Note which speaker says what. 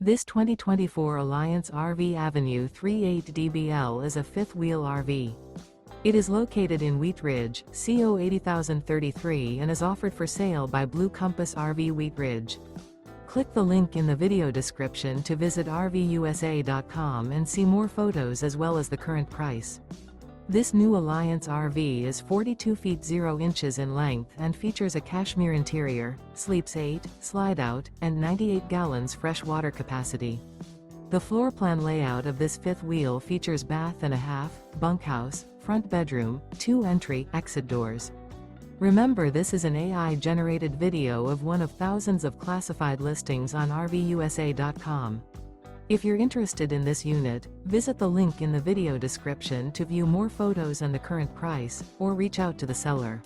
Speaker 1: This 2024 Alliance RV Avenue 38DBL is a fifth-wheel RV. It is located in Wheat Ridge, CO 80033 and is offered for sale by Blue Compass RV Wheat Ridge. Click the link in the video description to visit RVUSA.com and see more photos as well as the current price. This new Alliance RV is 42 feet 0 inches in length and features a CASHMERE interior, sleeps 8, slide-out, and 98 gallons fresh water capacity. The floor plan layout of this fifth wheel features bath and a half, bunkhouse, front bedroom, 2 entry/exit doors. Remember, this is an AI-generated video of one of thousands of classified listings on RVUSA.com. If you're interested in this unit, visit the link in the video description to view more photos and the current price, or reach out to the seller.